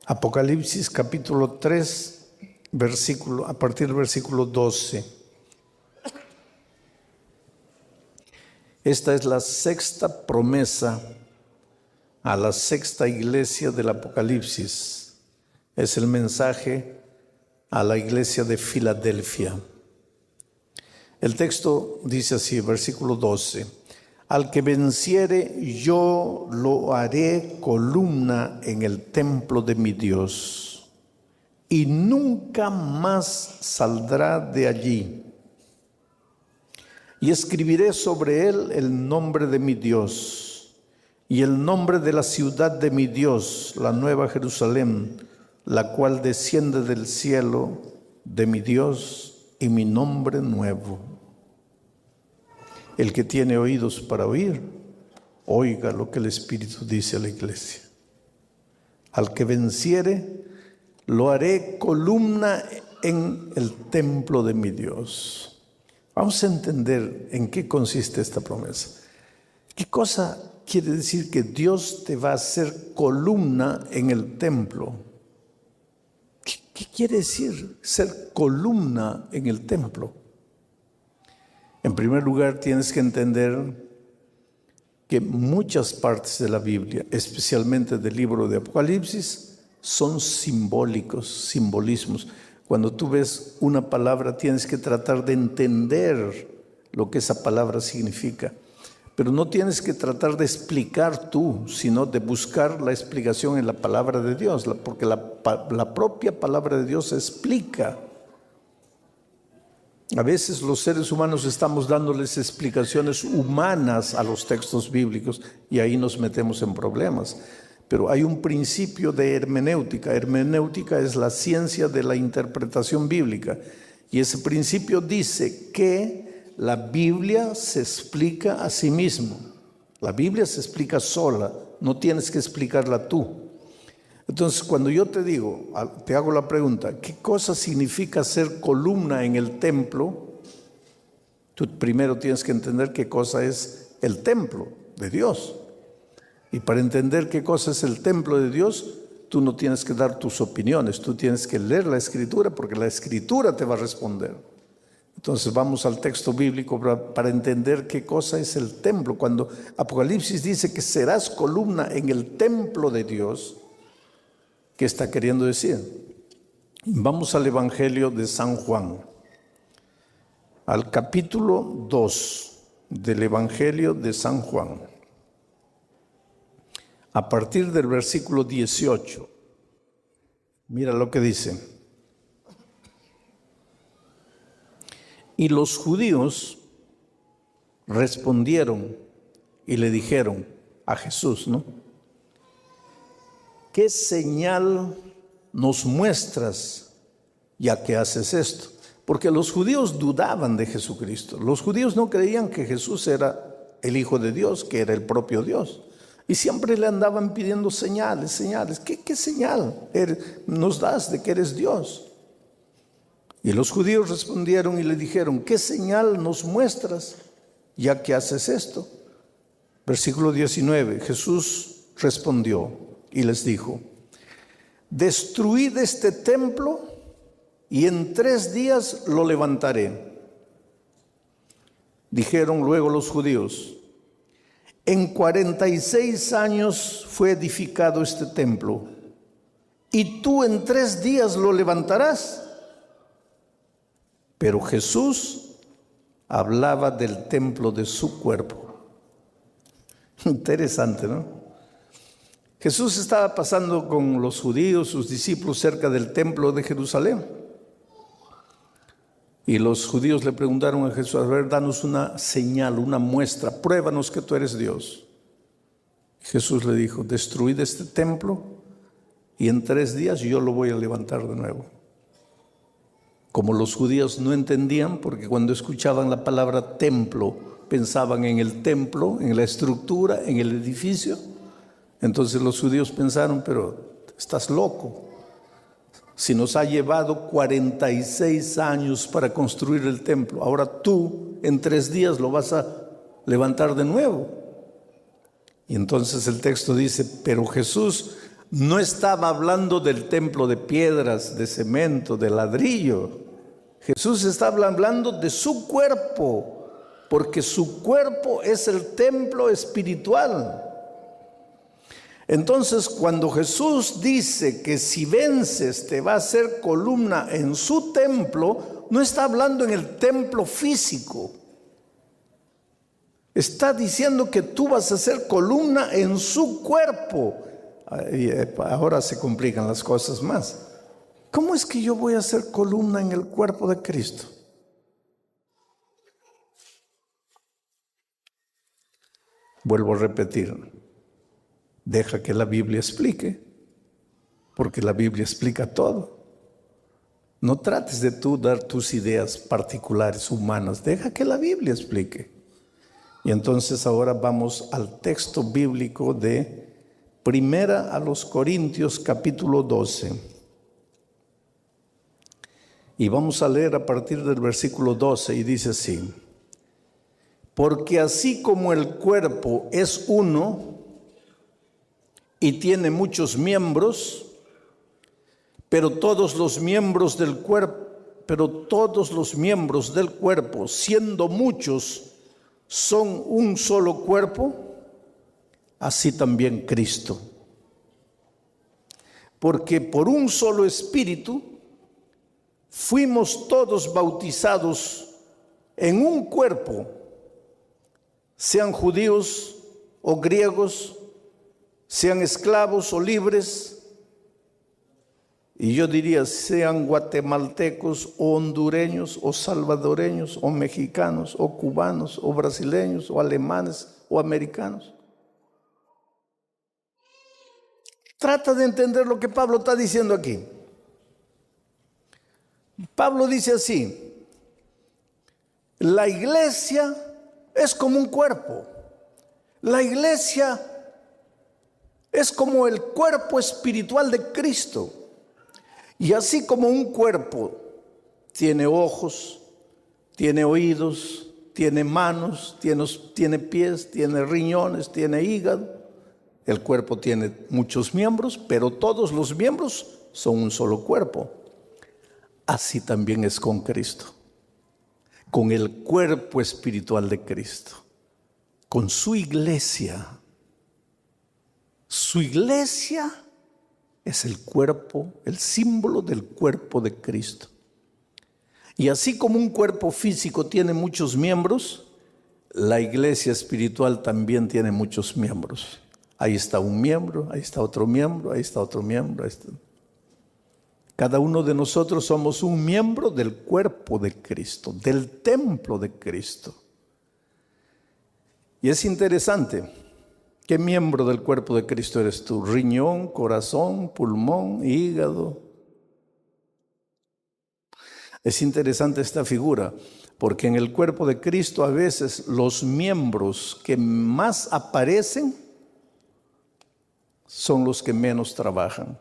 Apocalipsis capítulo 3, a partir del versículo 12. Esta es la sexta promesa a la sexta iglesia del Apocalipsis. Es el mensaje a la iglesia de Filadelfia. El texto dice así, versículo 12. Al que venciere, yo lo haré columna en el templo de mi Dios, y nunca más saldrá de allí. Y escribiré sobre él el nombre de mi Dios, y el nombre de la ciudad de mi Dios, la nueva Jerusalén, la cual desciende del cielo de mi Dios, y mi nombre nuevo. El que tiene oídos para oír, oiga lo que el Espíritu dice a la iglesia. Al que venciere, lo haré columna en el templo de mi Dios. Vamos a entender en qué consiste esta promesa. ¿Qué cosa quiere decir que Dios te va a hacer columna en el templo? ¿Qué quiere decir ser columna en el templo? En primer lugar, tienes que entender que muchas partes de la Biblia, especialmente del libro de Apocalipsis, son simbólicos, simbolismos. Cuando tú ves una palabra, tienes que tratar de entender lo que esa palabra significa. Pero no tienes que tratar de explicar tú, sino de buscar la explicación en la palabra de Dios, porque la propia palabra de Dios explica. A veces los seres humanos estamos dándoles explicaciones humanas a los textos bíblicos y ahí nos metemos en problemas. Pero hay un principio de hermenéutica. Hermenéutica es la ciencia de la interpretación bíblica. Y ese principio dice que la Biblia se explica a sí mismo. La Biblia se explica sola, no tienes que explicarla tú. Entonces, cuando yo te digo, te hago la pregunta, ¿qué cosa significa ser columna en el templo? Tú primero tienes que entender qué cosa es el templo de Dios. Y para entender qué cosa es el templo de Dios, tú no tienes que dar tus opiniones, tú tienes que leer la Escritura, porque la Escritura te va a responder. Entonces vamos al texto bíblico para entender qué cosa es el templo. Cuando Apocalipsis dice que serás columna en el templo de Dios, ¿qué está queriendo decir? Vamos al Evangelio de San Juan, al capítulo 2 del Evangelio de San Juan, a partir del versículo 18. Mira lo que dice. Y los judíos respondieron y le dijeron a Jesús, ¿no? ¿Qué señal nos muestras ya que haces esto? Porque los judíos dudaban de Jesucristo. Los judíos no creían que Jesús era el Hijo de Dios, que era el propio Dios. Y siempre le andaban pidiendo señales, señales. ¿Qué señal nos das de que eres Dios? Y los judíos respondieron y le dijeron, ¿qué señal nos muestras ya que haces esto? Versículo 19, Jesús respondió y les dijo, destruid este templo y en 3 días lo levantaré. Dijeron luego los judíos, en 46 años fue edificado este templo, y tú en 3 días lo levantarás. Pero Jesús hablaba del templo de su cuerpo. Interesante, ¿no? Jesús estaba pasando con los judíos, sus discípulos, cerca del templo de Jerusalén. Y los judíos le preguntaron a Jesús, a ver, danos una señal, una muestra, pruébanos que tú eres Dios. Jesús le dijo, destruid este templo y en 3 días yo lo voy a levantar de nuevo. Como los judíos no entendían, porque cuando escuchaban la palabra templo, pensaban en el templo, en la estructura, en el edificio. Entonces los judíos pensaron, pero estás loco. Si nos ha llevado 46 años para construir el templo, ahora tú en 3 días lo vas a levantar de nuevo. Y entonces el texto dice, pero Jesús no estaba hablando del templo de piedras, de cemento, de ladrillo. Jesús estaba hablando de su cuerpo, porque su cuerpo es el templo espiritual. Entonces, cuando Jesús dice que si vences te va a hacer columna en su templo, no está hablando en el templo físico. Está diciendo que tú vas a ser columna en su cuerpo. Ahora se complican las cosas más. ¿Cómo es que yo voy a ser columna en el cuerpo de Cristo? Vuelvo a repetir, deja que la Biblia explique, porque la Biblia explica todo. No trates de tú dar tus ideas particulares, humanas, deja que la Biblia explique. Y entonces ahora vamos al texto bíblico de Primera a los Corintios capítulo 12. Y vamos a leer a partir del versículo 12 y dice así: porque así como el cuerpo es uno y tiene muchos miembros, pero todos los miembros del cuerpo, siendo muchos, son un solo cuerpo, así también Cristo. Porque por un solo espíritu fuimos todos bautizados en un cuerpo, sean judíos o griegos, sean esclavos o libres, y yo diría sean guatemaltecos o hondureños o salvadoreños o mexicanos o cubanos o brasileños o alemanes o americanos. Trata de entender lo que Pablo está diciendo aquí. Pablo dice así: la iglesia es como un cuerpo. La iglesia es como el cuerpo espiritual de Cristo. Y así como un cuerpo tiene ojos, tiene oídos, tiene manos, tiene pies, tiene riñones, tiene hígado, el cuerpo tiene muchos miembros, pero todos los miembros son un solo cuerpo. Así también es con Cristo, con el cuerpo espiritual de Cristo, con su iglesia. Su iglesia es el cuerpo, el símbolo del cuerpo de Cristo. Y así como un cuerpo físico tiene muchos miembros, la iglesia espiritual también tiene muchos miembros. Ahí está un miembro, ahí está otro miembro, ahí está otro miembro. Ahí está. Cada uno de nosotros somos un miembro del cuerpo de Cristo, del templo de Cristo. Y es interesante, ¿qué miembro del cuerpo de Cristo eres tú? Riñón, corazón, pulmón, hígado. Es interesante esta figura, porque en el cuerpo de Cristo a veces los miembros que más aparecen son los que menos trabajan.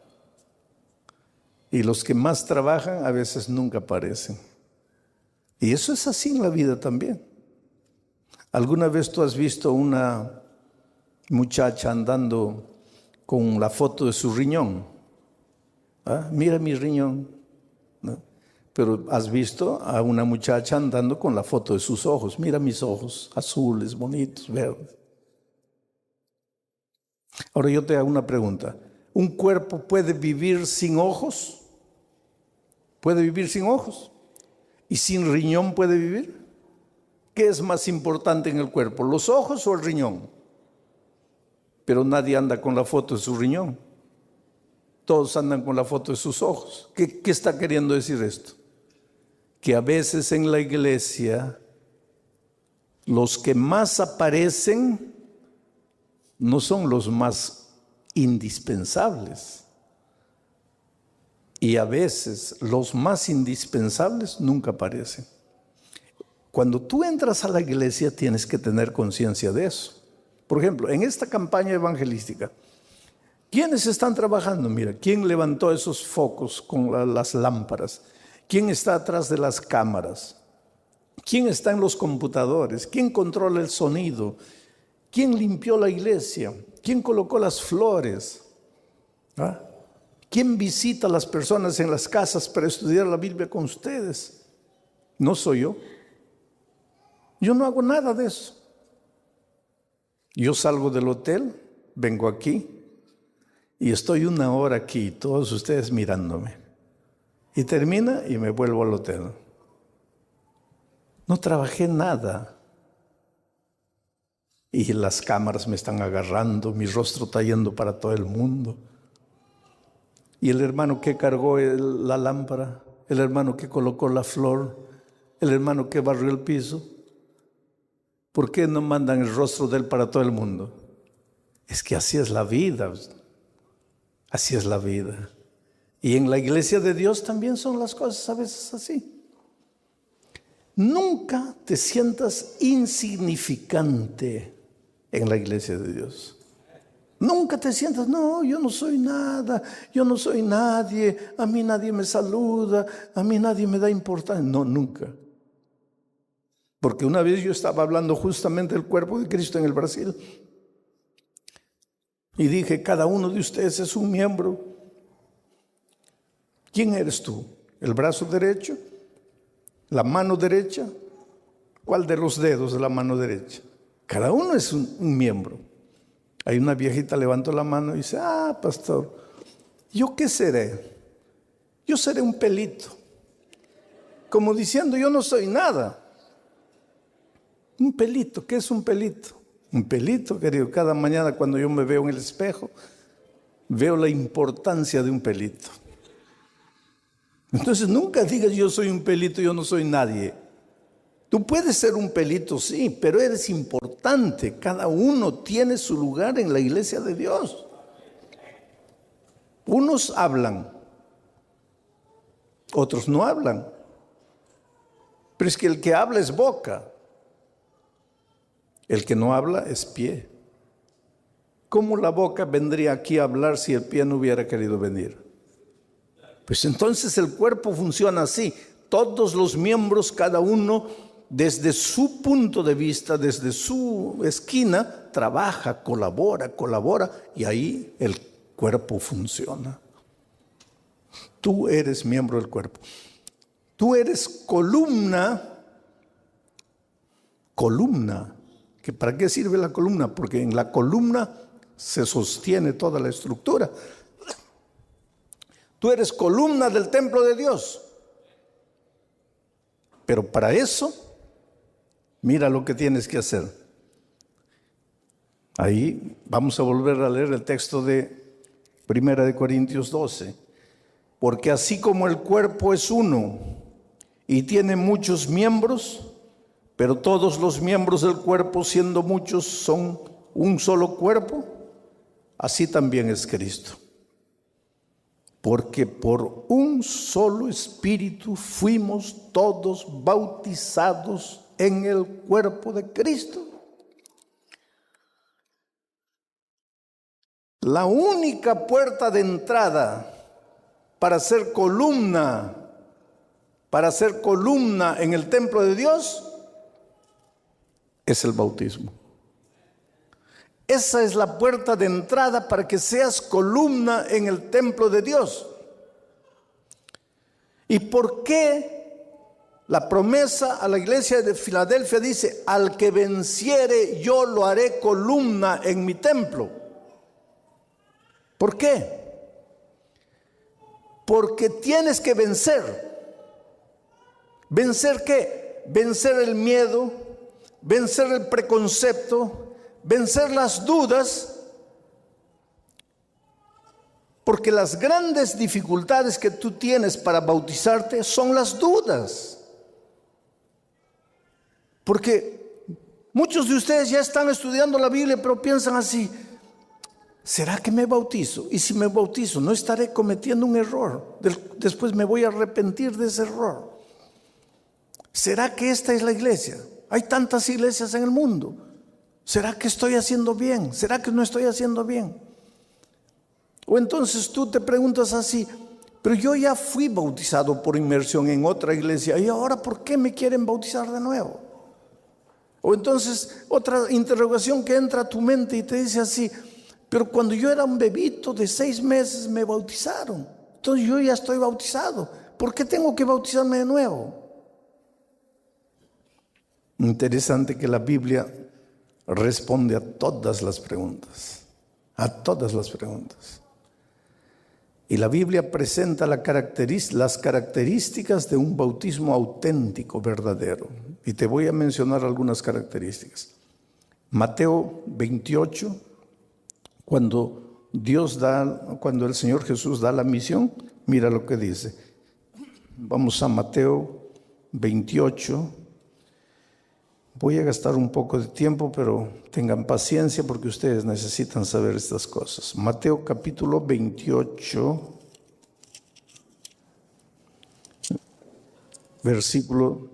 Y los que más trabajan a veces nunca aparecen. Y eso es así en la vida también. ¿Alguna vez tú has visto una muchacha andando con la foto de su riñón? ¿Ah? Mira mi riñón. ¿No? Pero has visto a una muchacha andando con la foto de sus ojos. Mira mis ojos, azules, bonitos, verdes. Ahora yo te hago una pregunta. ¿Un cuerpo puede vivir sin ojos? ¿Puede vivir sin ojos? ¿Y sin riñón puede vivir? ¿Qué es más importante en el cuerpo, los ojos o el riñón? Pero nadie anda con la foto de su riñón. Todos andan con la foto de sus ojos. ¿Qué está queriendo decir esto? Que a veces en la iglesia los que más aparecen no son los más indispensables. Y a veces los más indispensables nunca aparecen. Cuando tú entras a la iglesia tienes que tener conciencia de eso. Por ejemplo, en esta campaña evangelística, ¿quiénes están trabajando? Mira, ¿quién levantó esos focos con las lámparas? ¿Quién está atrás de las cámaras? ¿Quién está en los computadores? ¿Quién controla el sonido? ¿Quién limpió la iglesia? ¿Quién colocó las flores? ¿Ah? ¿Quién visita a las personas en las casas para estudiar la Biblia con ustedes? No soy yo. Yo no hago nada de eso. Yo salgo del hotel, vengo aquí y estoy 1 hora aquí, todos ustedes mirándome. Y termina y me vuelvo al hotel. No trabajé nada. Y las cámaras me están agarrando, mi rostro está yendo para todo el mundo. Y el hermano que cargó la lámpara, el hermano que colocó la flor, el hermano que barrió el piso, ¿por qué no mandan el rostro de él para todo el mundo? Es que así es la vida. Así es la vida. Y en la iglesia de Dios también son las cosas a veces así. Nunca te sientas insignificante en la iglesia de Dios. Nunca te sientas, no, yo no soy nada, yo no soy nadie, a mí nadie me saluda, a mí nadie me da importancia. No, nunca. Porque una vez yo estaba hablando justamente del cuerpo de Cristo en el Brasil y dije, cada uno de ustedes es un miembro. ¿Quién eres tú? ¿El brazo derecho? ¿La mano derecha? ¿Cuál de los dedos de la mano derecha? Cada uno es un miembro. Hay una viejita levantó la mano y dice, pastor, ¿yo qué seré? Yo seré un pelito. Como diciendo, yo no soy nada. Un pelito, ¿qué es un pelito? Un pelito, querido, cada mañana cuando yo me veo en el espejo, veo la importancia de un pelito. Entonces nunca digas yo soy un pelito, yo no soy nadie. Tú puedes ser un pelito, sí, pero eres importante. Cada uno tiene su lugar en la iglesia de Dios. Unos hablan, otros no hablan. Pero es que el que habla es boca. El que no habla es pie. ¿Cómo la boca vendría aquí a hablar si el pie no hubiera querido venir? Pues entonces el cuerpo funciona así. Todos los miembros, cada uno desde su punto de vista, desde su esquina, trabaja, colabora y ahí el cuerpo funciona. Tú eres miembro del cuerpo. Tú eres columna. ¿Para qué sirve la columna? Porque en la columna se sostiene toda la estructura. Tú eres columna del templo de Dios. Pero para eso, mira lo que tienes que hacer. Ahí vamos a volver a leer el texto de 1 Corintios 12. Porque así como el cuerpo es uno y tiene muchos miembros, pero todos los miembros del cuerpo, siendo muchos, son un solo cuerpo, así también es Cristo. Porque por un solo espíritu fuimos todos bautizados en el cuerpo de Cristo. La única puerta de entrada para ser columna en el templo de Dios es el bautismo. Esa es la puerta de entrada para que seas columna en el templo de Dios. ¿Y por qué la promesa a la iglesia de Filadelfia dice, al que venciere yo lo haré columna en mi templo? ¿Por qué? Porque tienes que vencer. ¿Vencer qué? Vencer el miedo, vencer el preconcepto, vencer las dudas, porque las grandes dificultades que tú tienes para bautizarte son las dudas. Porque muchos de ustedes ya están estudiando la Biblia, pero piensan así, ¿será que me bautizo? Y si me bautizo, ¿no estaré cometiendo un error? Después me voy a arrepentir de ese error. ¿Será que esta es la iglesia? Hay tantas iglesias en el mundo. ¿Será que estoy haciendo bien? ¿Será que no estoy haciendo bien? O entonces tú te preguntas así, pero yo ya fui bautizado por inmersión en otra iglesia y ahora ¿por qué me quieren bautizar de nuevo? O entonces otra interrogación que entra a tu mente y te dice así, Pero cuando yo era un bebito de 6 meses me bautizaron. Entonces yo ya estoy bautizado. ¿Por qué tengo que bautizarme de nuevo? Interesante que la Biblia responde a todas las preguntas. A todas las preguntas. Y la Biblia presenta las características de un bautismo auténtico, verdadero. Y te voy a mencionar algunas características. Mateo 28, cuando el Señor Jesús da la misión, mira lo que dice. Vamos a Mateo 28. Voy a gastar un poco de tiempo, pero tengan paciencia porque ustedes necesitan saber estas cosas. Mateo capítulo 28, versículo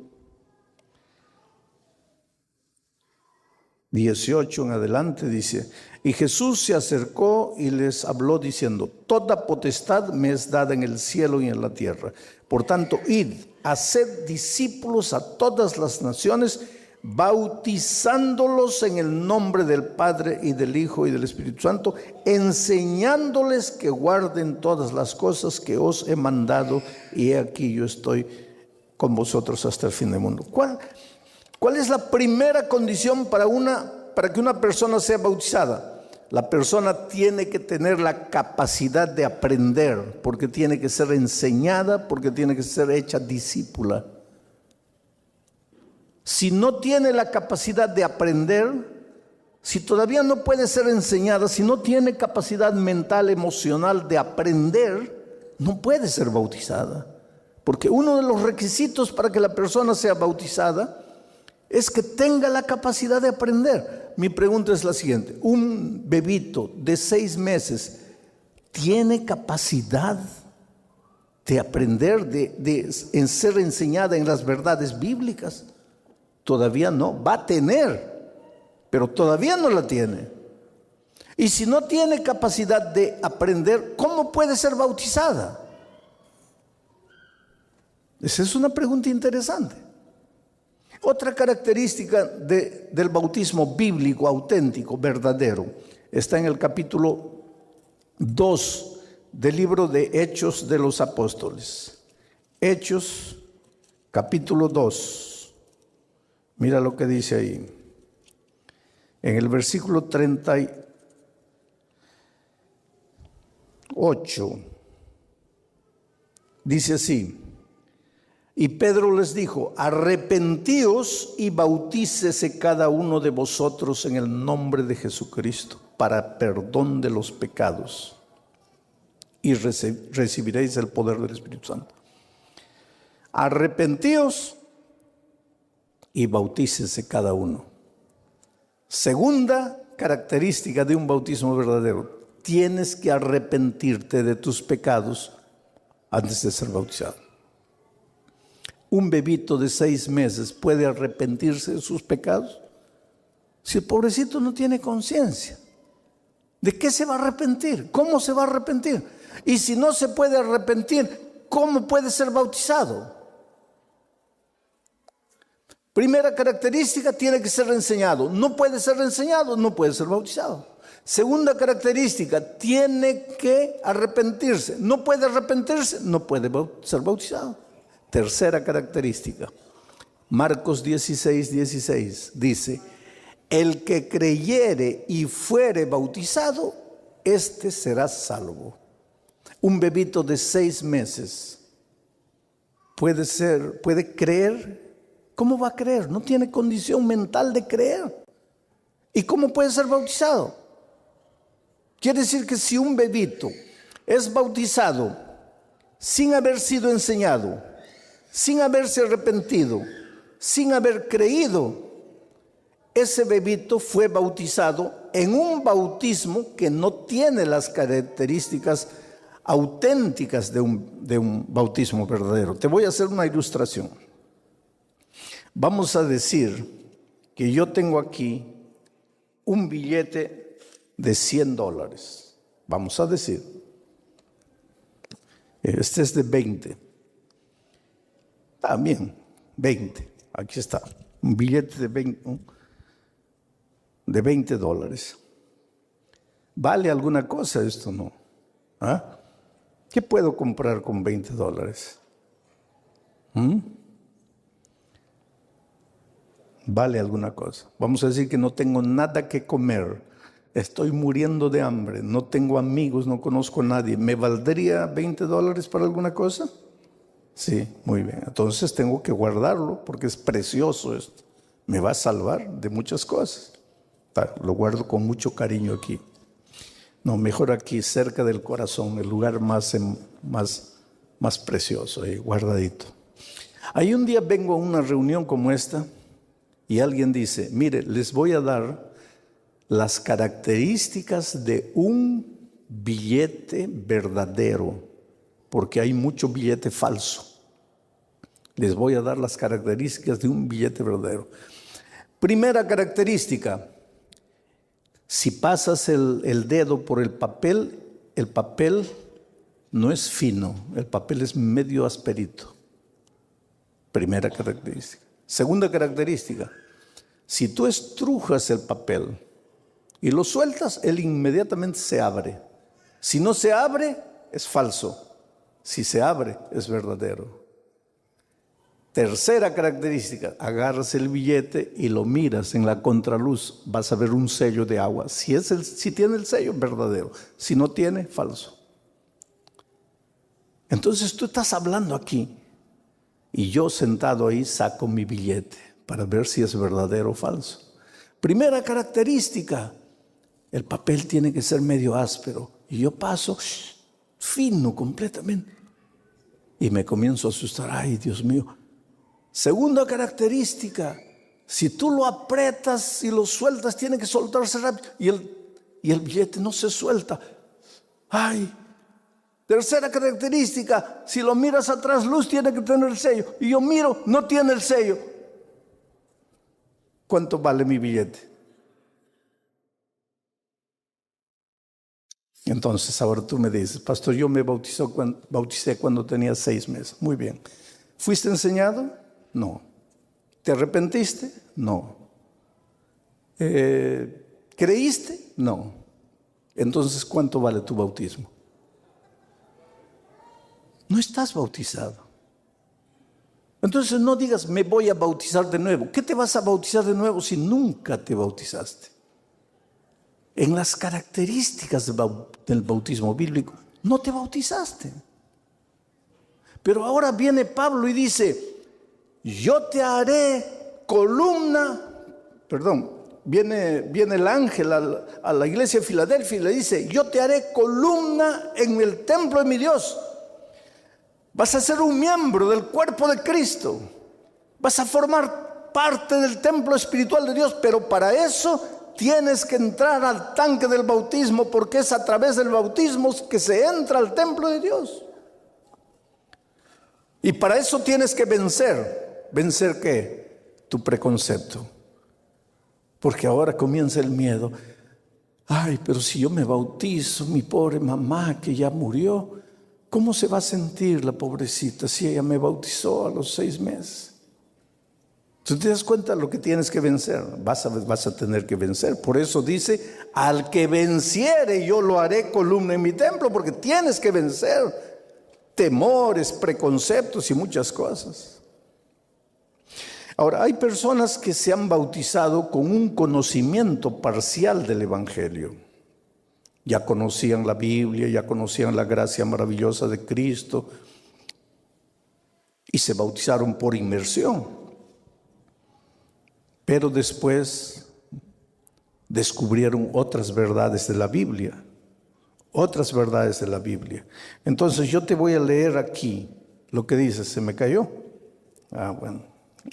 18 en adelante dice: y Jesús se acercó y les habló diciendo: toda potestad me es dada en el cielo y en la tierra. Por tanto, id, haced discípulos a todas las naciones, bautizándolos en el nombre del Padre y del Hijo y del Espíritu Santo, enseñándoles que guarden todas las cosas que os he mandado, y he aquí yo estoy con vosotros hasta el fin del mundo. ¿Cuál es la primera condición para que una persona sea bautizada? La persona tiene que tener la capacidad de aprender, porque tiene que ser enseñada, porque tiene que ser hecha discípula. Si no tiene la capacidad de aprender, si todavía no puede ser enseñada, si no tiene capacidad mental, emocional de aprender, no puede ser bautizada. Porque uno de los requisitos para que la persona sea bautizada es que tenga la capacidad de aprender. Mi pregunta es la siguiente: ¿un bebito de 6 meses tiene capacidad de aprender, de ser enseñada en las verdades bíblicas? Todavía no, va a tener, pero todavía no la tiene. Y si no tiene capacidad de aprender, ¿cómo puede ser bautizada? Esa es una pregunta interesante. Otra característica del bautismo bíblico, auténtico, verdadero, está en el capítulo 2 del libro de Hechos de los Apóstoles. Hechos, capítulo 2. Mira lo que dice ahí. En el versículo 38, dice así: y Pedro les dijo: arrepentíos y bautícese cada uno de vosotros en el nombre de Jesucristo para perdón de los pecados, y recibiréis el poder del Espíritu Santo. Arrepentíos y bautícese cada uno. Segunda característica de un bautismo verdadero: tienes que arrepentirte de tus pecados antes de ser bautizado. Un bebito de 6 meses puede arrepentirse de sus pecados. Si el pobrecito no tiene conciencia, ¿de qué se va a arrepentir? ¿Cómo se va a arrepentir? Y si no se puede arrepentir, ¿cómo puede ser bautizado? Primera característica: tiene que ser enseñado. No puede ser enseñado, no puede ser bautizado. Segunda característica: tiene que arrepentirse. No puede arrepentirse, no puede ser bautizado. Tercera característica: Marcos 16:16 dice: el que creyere y fuere bautizado, este será salvo. Un bebito de 6 meses puede creer. ¿Cómo va a creer? No tiene condición mental de creer. ¿Y cómo puede ser bautizado? Quiere decir que si un bebito es bautizado sin haber sido enseñado, sin haberse arrepentido, sin haber creído, ese bebito fue bautizado en un bautismo que no tiene las características auténticas de un bautismo verdadero. Te voy a hacer una ilustración. Vamos a decir que yo tengo aquí un billete de $100. Vamos a decir, este es de 20. También, 20. Aquí está, un billete de $20. ¿Vale alguna cosa esto? No. ¿Ah? ¿Qué puedo comprar con $20? ¿Vale alguna cosa? Vamos a decir que no tengo nada que comer, estoy muriendo de hambre, no tengo amigos, no conozco a nadie. ¿Me valdría $20 para alguna cosa? Sí, muy bien. Entonces tengo que guardarlo porque es precioso esto. Me va a salvar de muchas cosas. Lo guardo con mucho cariño aquí. No, mejor aquí, cerca del corazón, el lugar más precioso, ahí, guardadito. Ahí un día vengo a una reunión como esta y alguien dice, mire, les voy a dar las características de un billete verdadero, porque hay mucho billete falso. Les voy a dar las características de un billete verdadero. Primera característica, si pasas el dedo por el papel no es fino, el papel es medio asperito. Primera característica. Segunda característica, si tú estrujas el papel y lo sueltas, él inmediatamente se abre. Si no se abre, es falso. Si se abre, es verdadero. Tercera característica, agarras el billete y lo miras en la contraluz, vas a ver un sello de agua. Si tiene el sello, verdadero. Si no tiene, falso. Entonces tú estás hablando aquí y yo sentado ahí saco mi billete para ver si es verdadero o falso. Primera característica, el papel tiene que ser medio áspero y yo paso fino completamente y me comienzo a asustar. Ay, Dios mío. Segunda característica, si tú lo aprietas y lo sueltas, tiene que soltarse rápido y el billete no se suelta. Ay. Tercera característica, si lo miras atrás, luz tiene que tener el sello. Y yo miro, no tiene el sello. ¿Cuánto vale mi billete? Entonces ahora tú me dices, pastor, yo me bauticé cuando tenía 6 meses. Muy bien. ¿Fuiste enseñado? No. ¿Te arrepentiste? No. ¿Creíste? No. Entonces, ¿cuánto vale tu bautismo? No estás bautizado. Entonces no digas, me voy a bautizar de nuevo. ¿Qué te vas a bautizar de nuevo si nunca te bautizaste? En las características del bautismo bíblico, no te bautizaste. Pero ahora viene Pablo y dice, yo te haré columna, viene el ángel a la iglesia de Filadelfia y le dice, yo te haré columna en el templo de mi Dios. Vas a ser un miembro del cuerpo de Cristo. Vas a formar parte del templo espiritual de Dios, pero para eso tienes que entrar al tanque del bautismo, porque es a través del bautismo que se entra al templo de Dios. Y para eso tienes que vencer. ¿Vencer qué? Tu preconcepto. Porque ahora comienza el miedo. Ay, pero si yo me bautizo, mi pobre mamá que ya murió, ¿cómo se va a sentir la pobrecita si ella me bautizó a los 6 meses? ¿Tú te das cuenta de lo que tienes que vencer? Vas a tener que vencer. Por eso dice, al que venciere yo lo haré columna en mi templo, porque tienes que vencer temores, preconceptos y muchas cosas. Ahora, hay personas que se han bautizado con un conocimiento parcial del Evangelio. Ya conocían la Biblia, ya conocían la gracia maravillosa de Cristo y se bautizaron por inmersión. Pero después descubrieron otras verdades de la Biblia, otras verdades de la Biblia. Entonces yo te voy a leer aquí lo que dice. ¿Se me cayó? Bueno,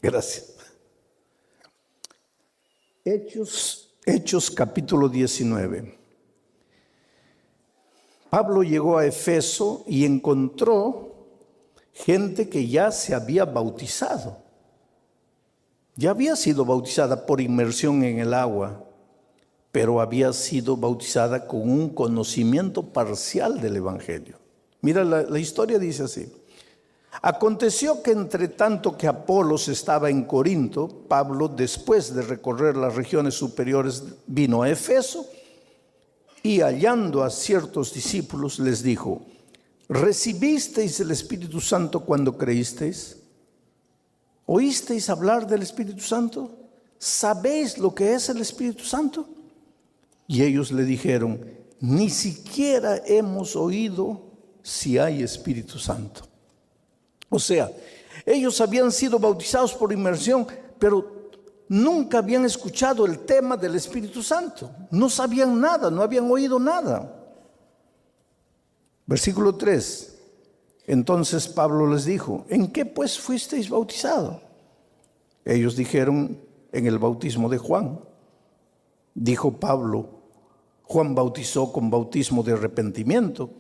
gracias. Hechos capítulo 19. Pablo llegó a Efeso y encontró gente que ya se había bautizado. Ya había sido bautizada por inmersión en el agua, pero había sido bautizada con un conocimiento parcial del Evangelio. Mira, la historia dice así. Aconteció que entre tanto que Apolos estaba en Corinto, Pablo, después de recorrer las regiones superiores, vino a Efeso Y hallando a ciertos discípulos les dijo: ¿recibisteis el Espíritu Santo cuando creísteis? ¿Oísteis hablar del Espíritu Santo? ¿Sabéis lo que es el Espíritu Santo? Y ellos le dijeron: ni siquiera hemos oído si hay Espíritu Santo. O sea, ellos habían sido bautizados por inmersión, pero nunca habían escuchado el tema del Espíritu Santo. No sabían nada, no habían oído nada. Versículo 3. Entonces Pablo les dijo: ¿en qué pues fuisteis bautizados? Ellos dijeron: en el bautismo de Juan. Dijo Pablo: Juan bautizó con bautismo de arrepentimiento,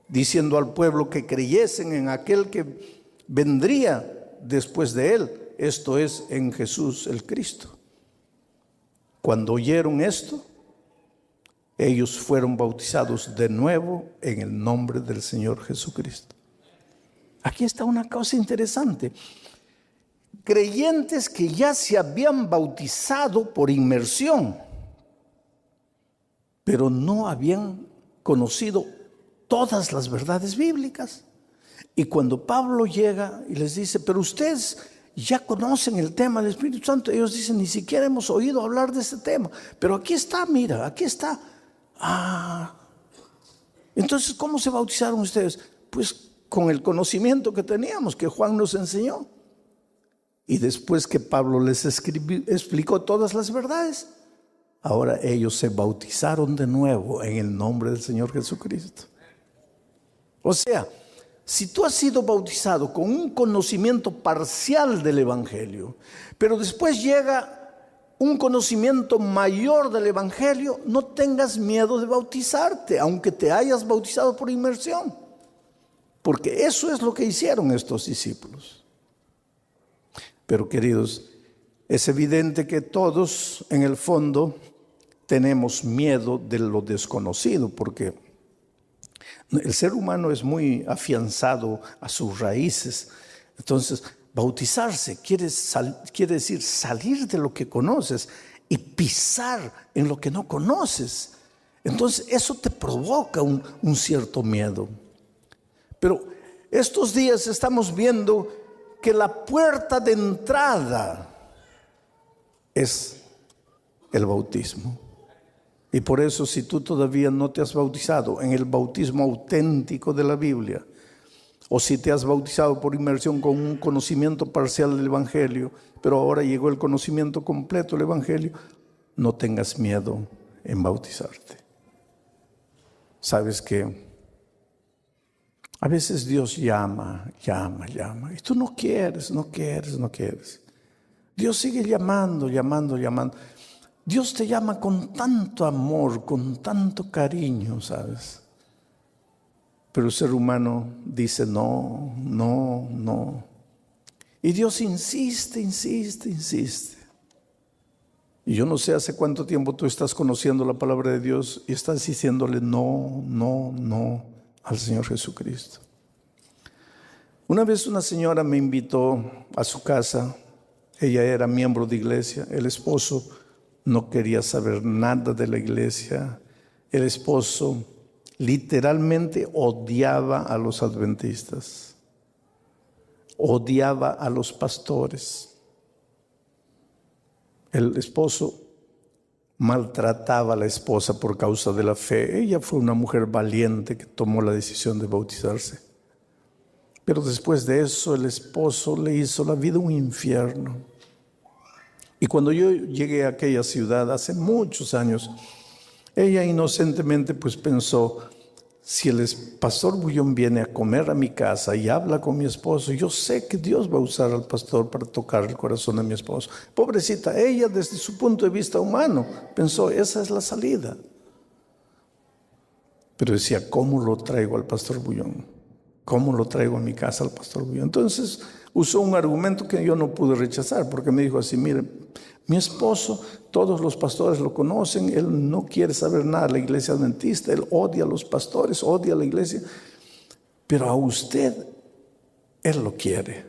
diciendo al pueblo que creyesen en aquel que vendría después de él, esto es, en Jesús el Cristo. Cuando oyeron esto, ellos fueron bautizados de nuevo en el nombre del Señor Jesucristo. Aquí está una cosa interesante. Creyentes que ya se habían bautizado por inmersión, pero no habían conocido todas las verdades bíblicas. Y cuando Pablo llega y les dice: pero ustedes ya conocen el tema del Espíritu Santo, ellos dicen: ni siquiera hemos oído hablar de este tema, pero aquí está, mira, aquí está. Entonces, ¿cómo se bautizaron ustedes? Pues con el conocimiento que teníamos, que Juan nos enseñó. Y después que Pablo les explicó todas las verdades, ahora ellos se bautizaron de nuevo en el nombre del Señor Jesucristo. O sea, si tú has sido bautizado con un conocimiento parcial del Evangelio, pero después llega un conocimiento mayor del Evangelio, no tengas miedo de bautizarte, aunque te hayas bautizado por inmersión. Porque eso es lo que hicieron estos discípulos. Pero queridos, es evidente que todos en el fondo tenemos miedo de lo desconocido, porque el ser humano es muy afianzado a sus raíces. Entonces, bautizarse quiere decir salir de lo que conoces y pisar en lo que no conoces. Entonces, eso te provoca un cierto miedo. Pero estos días estamos viendo que la puerta de entrada es el bautismo. Y por eso, si tú todavía no te has bautizado en el bautismo auténtico de la Biblia, o si te has bautizado por inmersión con un conocimiento parcial del Evangelio, pero ahora llegó el conocimiento completo del Evangelio, no tengas miedo en bautizarte. Sabes que a veces Dios llama, y tú no quieres. Dios sigue llamando. Dios te llama con tanto amor, con tanto cariño, ¿sabes? Pero el ser humano dice no. Y Dios insiste. Y yo no sé hace cuánto tiempo tú estás conociendo la palabra de Dios y estás diciéndole no al Señor Jesucristo. Una vez una señora me invitó a su casa. Ella era miembro de iglesia. El esposo no quería saber nada de la iglesia. El esposo literalmente odiaba a los adventistas, odiaba a los pastores. El esposo maltrataba a la esposa por causa de la fe. Ella fue una mujer valiente que tomó la decisión de bautizarse. Pero después de eso, el esposo le hizo la vida un infierno. Y cuando yo llegué a aquella ciudad hace muchos años, ella inocentemente pues pensó: si el pastor Bullón viene a comer a mi casa y habla con mi esposo, yo sé que Dios va a usar al pastor para tocar el corazón de mi esposo. Pobrecita, ella desde su punto de vista humano pensó: esa es la salida. Pero decía: ¿cómo lo traigo al pastor Bullón? ¿Cómo lo traigo a mi casa al pastor Bullón? Entonces usó un argumento que yo no pude rechazar, porque me dijo así: mire, mi esposo, todos los pastores lo conocen, él no quiere saber nada de la iglesia adventista, él odia a los pastores, odia a la iglesia, pero a usted, él lo quiere.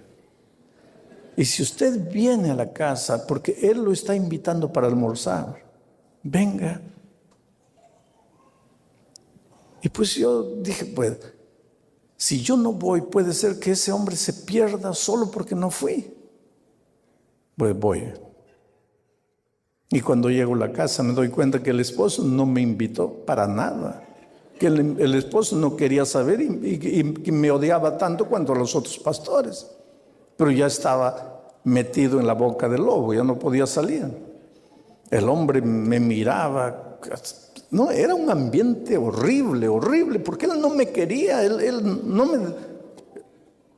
Y si usted viene a la casa, porque él lo está invitando para almorzar, venga. Y pues yo dije, pues, si yo no voy, puede ser que ese hombre se pierda solo porque no fui. Pues voy. Y cuando llego a la casa me doy cuenta que el esposo no me invitó para nada. Que el esposo no quería saber y me odiaba tanto cuanto a los otros pastores. Pero ya estaba metido en la boca del lobo, ya no podía salir. El hombre me miraba. No, era un ambiente horrible, horrible, porque él no me quería, él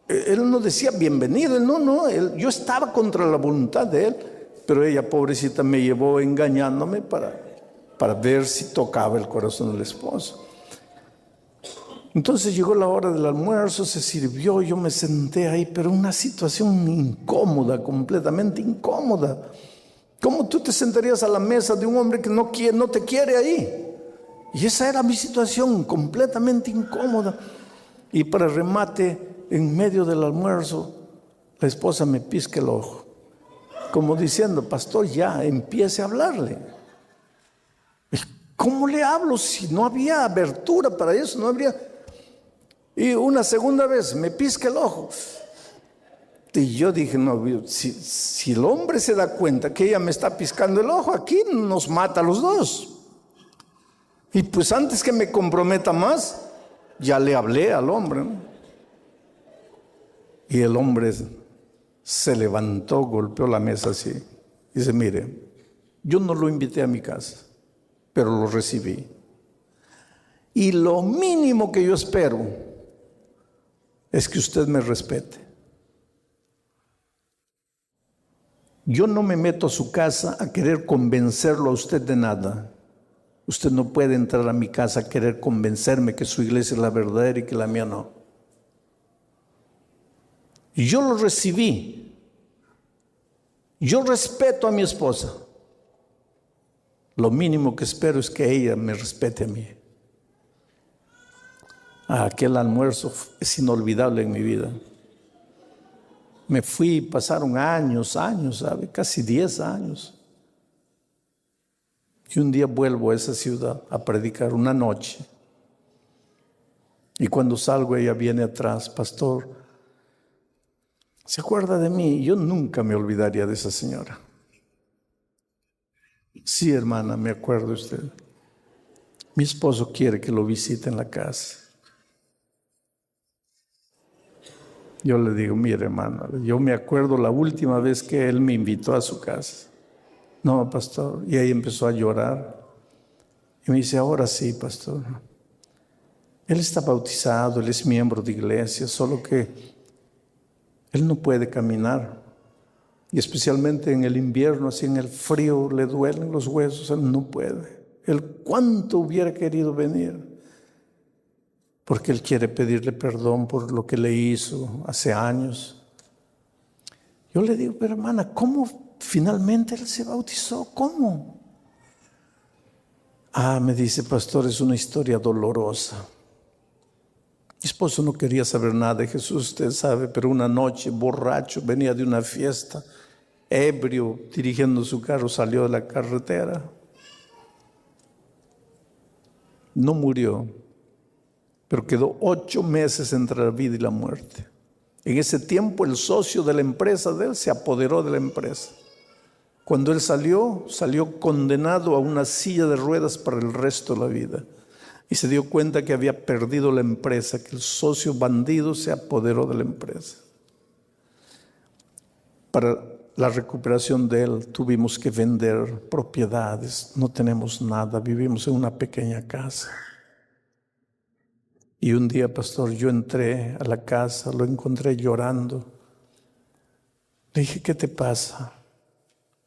no decía bienvenido, yo estaba contra la voluntad de él, pero ella, pobrecita, me llevó engañándome para ver si tocaba el corazón del esposo. Entonces llegó la hora del almuerzo, se sirvió, yo me senté ahí, pero una situación incómoda, completamente incómoda. ¿Cómo tú te sentarías a la mesa de un hombre que no te quiere ahí? Y esa era mi situación, completamente incómoda. Y para remate, en medio del almuerzo, la esposa me pisca el ojo, como diciendo, pastor, ya empiece a hablarle. ¿Cómo le hablo si no había abertura para eso? No habría. Y una segunda vez me pisca el ojo. Y yo dije, no, si el hombre se da cuenta que ella me está piscando el ojo, aquí nos mata a los dos. Y pues antes que me comprometa más, ya le hablé al hombre, ¿no? Y el hombre se levantó, golpeó la mesa así. Dice, mire, yo no lo invité a mi casa, pero lo recibí. Y lo mínimo que yo espero es que usted me respete. Yo no me meto a su casa a querer convencerlo a usted de nada. Usted no puede entrar a mi casa a querer convencerme que su iglesia es la verdadera y que la mía no. Y yo lo recibí. Yo respeto a mi esposa. Lo mínimo que espero es que ella me respete a mí. Aquel almuerzo es inolvidable en mi vida. Me fui, pasaron años, ¿sabe? Casi 10 años. Y un día vuelvo a esa ciudad a predicar una noche. Y cuando salgo ella viene atrás, pastor, ¿se acuerda de mí? Yo nunca me olvidaría de esa señora. Sí, hermana, me acuerdo de usted. Mi esposo quiere que lo visite en la casa. Yo le digo, mire, hermana, yo me acuerdo la última vez que él me invitó a su casa. No, pastor. Y ahí empezó a llorar. Y me dice, ahora sí, pastor. Él está bautizado, él es miembro de iglesia, solo que él no puede caminar. Y especialmente en el invierno, así en el frío, le duelen los huesos, él no puede. Él cuánto hubiera querido venir. Porque él quiere pedirle perdón por lo que le hizo hace años. Yo le digo, pero hermana, ¿cómo finalmente él se bautizó? ¿Cómo? Me dice, pastor, es una historia dolorosa. Mi esposo no quería saber nada de Jesús, usted sabe, pero una noche, borracho, venía de una fiesta, ebrio, dirigiendo su carro, salió de la carretera. No murió, pero quedó 8 meses entre la vida y la muerte. En ese tiempo el socio de la empresa de él se apoderó de la empresa. Cuando él salió condenado a una silla de ruedas para el resto de la vida. Y se dio cuenta que había perdido la empresa, que el socio bandido se apoderó de la empresa. Para la recuperación de él tuvimos que vender propiedades, no tenemos nada, vivimos en una pequeña casa. Y un día, pastor, yo entré a la casa, lo encontré llorando. Le dije, ¿qué te pasa?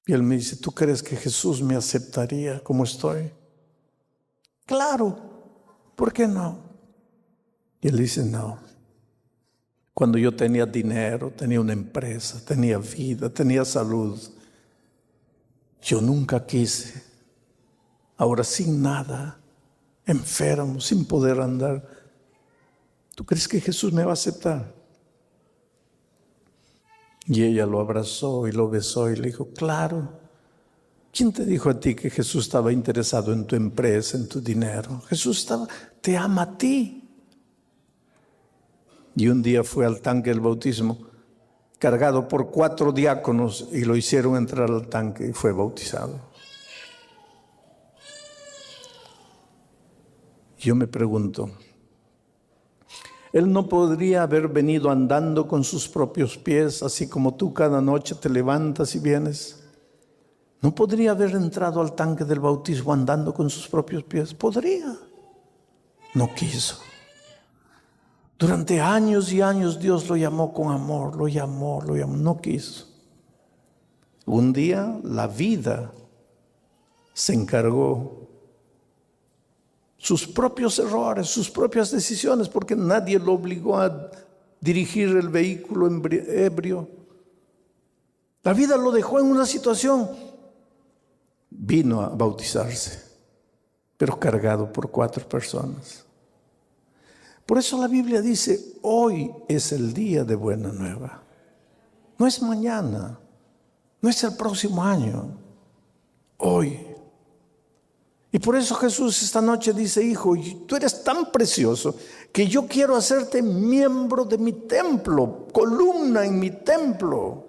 Y él me dice, ¿tú crees que Jesús me aceptaría como estoy? Claro, ¿por qué no? Y él dice, no. Cuando yo tenía dinero, tenía una empresa, tenía vida, tenía salud, yo nunca quise. Ahora sin nada, enfermo, sin poder andar, ¿tú crees que Jesús me va a aceptar? Y ella lo abrazó y lo besó y le dijo, claro, ¿Quién te dijo a ti que Jesús estaba interesado en tu empresa, en tu dinero? Jesús te ama a ti. Y un día fue al tanque del bautismo, cargado por 4 diáconos, y lo hicieron entrar al tanque y fue bautizado. Yo me pregunto, Él no podría haber venido andando con sus propios pies, así como tú cada noche te levantas y vienes. ¿No podría haber entrado al tanque del bautismo andando con sus propios pies? Podría. No quiso. Durante años y años Dios lo llamó con amor, lo llamó, no quiso. Un día la vida se encargó, sus propios errores, sus propias decisiones, porque nadie lo obligó a dirigir el vehículo ebrio. La vida lo dejó en una situación. Vino a bautizarse, pero cargado por 4 personas. Por eso la Biblia dice, hoy es el día de buena nueva. No es mañana, no es el próximo año, hoy. Y por eso Jesús esta noche dice, hijo, tú eres tan precioso que yo quiero hacerte miembro de mi templo, columna en mi templo.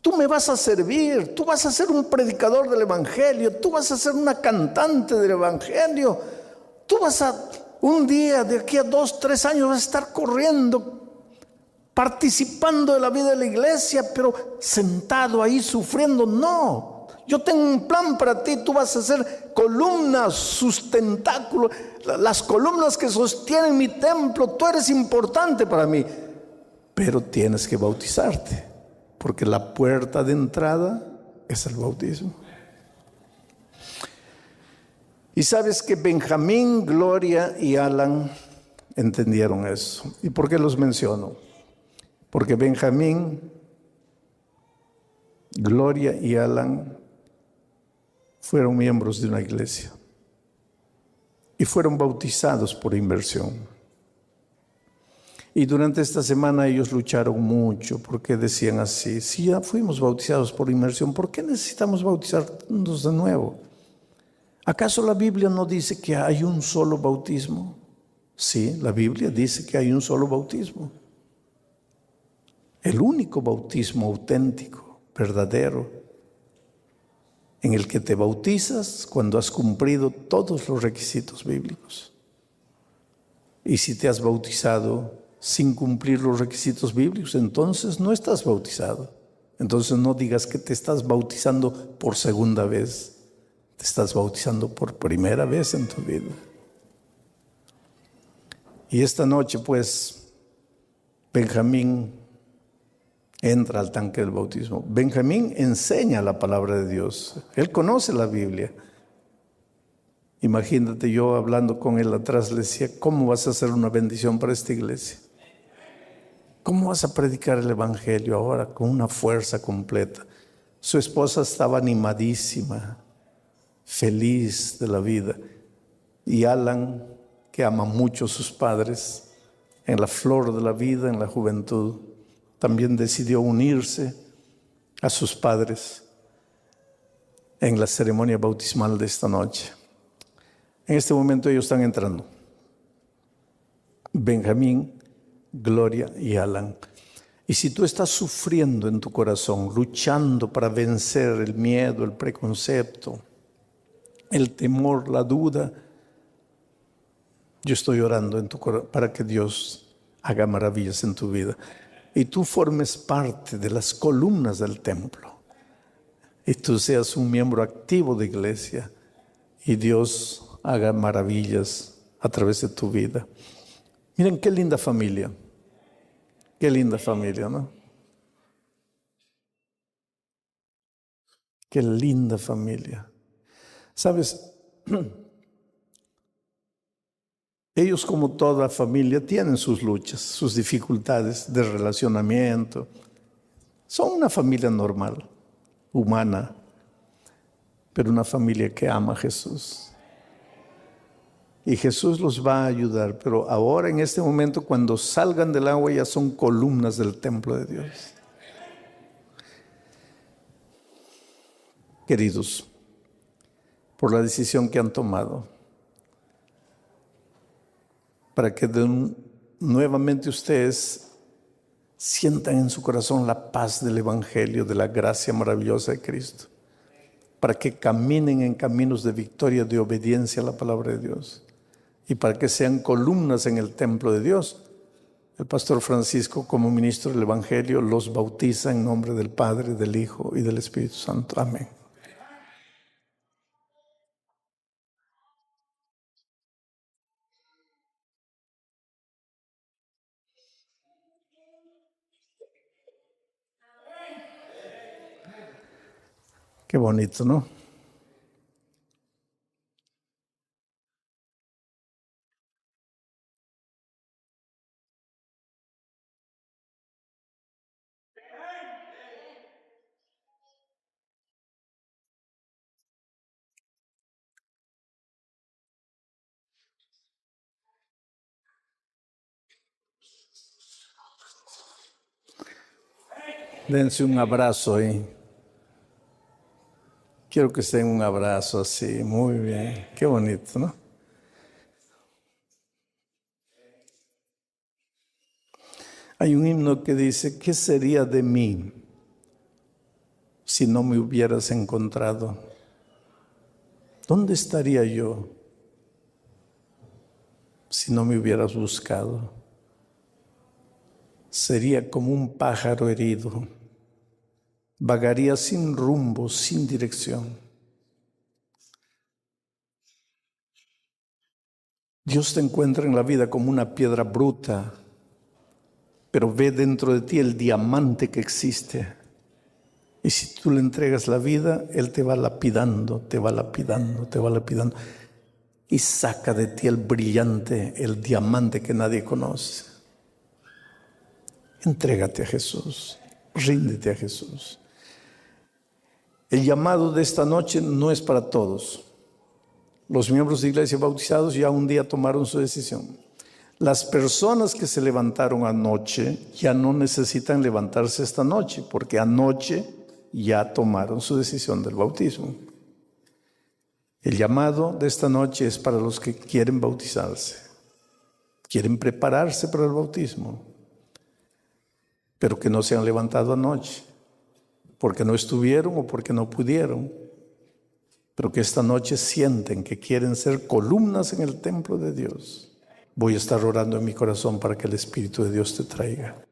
Tú me vas a servir, tú vas a ser un predicador del Evangelio, tú vas a ser una cantante del Evangelio, tú vas a, un día, de aquí a 2, 3 años, vas a estar corriendo, participando de la vida de la iglesia, pero sentado ahí sufriendo. No, yo tengo un plan para ti, tú vas a ser columnas, sustentáculo, las columnas que sostienen mi templo, tú eres importante para mí, pero tienes que bautizarte. Porque la puerta de entrada es el bautismo. Y sabes que Benjamín, Gloria y Alan entendieron eso. ¿Y por qué los menciono? Porque Benjamín, Gloria y Alan fueron miembros de una iglesia y fueron bautizados por inmersión. Y durante esta semana ellos lucharon mucho porque decían así, si ya fuimos bautizados por inmersión, ¿por qué necesitamos bautizarnos de nuevo? ¿Acaso la Biblia no dice que hay un solo bautismo? Sí, la Biblia dice que hay un solo bautismo. El único bautismo auténtico, verdadero, en el que te bautizas cuando has cumplido todos los requisitos bíblicos. Y si te has bautizado sin cumplir los requisitos bíblicos, entonces no estás bautizado. Entonces no digas que te estás bautizando por segunda vez. Te estás bautizando por primera vez en tu vida. Y esta noche, pues, Benjamín entra al tanque del bautismo. Benjamín enseña la palabra de Dios. Él conoce la Biblia. Imagínate, yo hablando con él atrás, le decía, ¿cómo vas a hacer una bendición para esta iglesia? ¿Cómo vas a predicar el Evangelio ahora con una fuerza completa? Su esposa estaba animadísima, feliz de la vida. Y Alan, que ama mucho a sus padres, en la flor de la vida, en la juventud, también decidió unirse a sus padres en la ceremonia bautismal de esta noche. En este momento ellos están entrando. Benjamín, Gloria y Alan. Y si tú estás sufriendo en tu corazón, luchando para vencer el miedo, el preconcepto, el temor, la duda, yo estoy orando en tu corazón para que Dios haga maravillas en tu vida. Y tú formes parte de las columnas del templo. Y tú seas un miembro activo de iglesia. Y Dios haga maravillas a través de tu vida. Miren qué linda familia. Qué linda familia, ¿no? Qué linda familia. ¿Sabes? Ellos, como toda familia, tienen sus luchas, sus dificultades de relacionamiento. Son una familia normal, humana, pero una familia que ama a Jesús. Y Jesús los va a ayudar, pero ahora en este momento cuando salgan del agua ya son columnas del templo de Dios. queridos, por la decisión que han tomado, para que nuevamente ustedes sientan en su corazón la paz del Evangelio, de la gracia maravillosa de Cristo, para que caminen en caminos de victoria, de obediencia a la palabra de Dios, y para que sean columnas en el templo de Dios. El pastor Francisco, como ministro del Evangelio, los bautiza en nombre del Padre, del Hijo y del Espíritu Santo. Amén. Qué bonito, ¿no? Dense un abrazo ahí. Quiero que se den un abrazo así. Muy bien. Qué bonito, ¿no? Hay un himno que dice: ¿qué sería de mí si no me hubieras encontrado? ¿Dónde estaría yo si no me hubieras buscado? Sería como un pájaro herido. Vagaría sin rumbo, sin dirección. Dios te encuentra en la vida como una piedra bruta, pero ve dentro de ti el diamante que existe. Y si tú le entregas la vida, Él te va lapidando, te va lapidando, te va lapidando. Y saca de ti el brillante, el diamante que nadie conoce. Entrégate a Jesús, ríndete a Jesús. El llamado de esta noche no es para todos. Los miembros de iglesia bautizados ya un día tomaron su decisión. Las personas que se levantaron anoche ya no necesitan levantarse esta noche, porque anoche ya tomaron su decisión del bautismo. El llamado de esta noche es para los que quieren bautizarse, quieren prepararse para el bautismo, pero que no se han levantado anoche, porque no estuvieron o porque no pudieron, pero que esta noche sienten que quieren ser columnas en el templo de Dios. Voy a estar orando en mi corazón para que el Espíritu de Dios te traiga.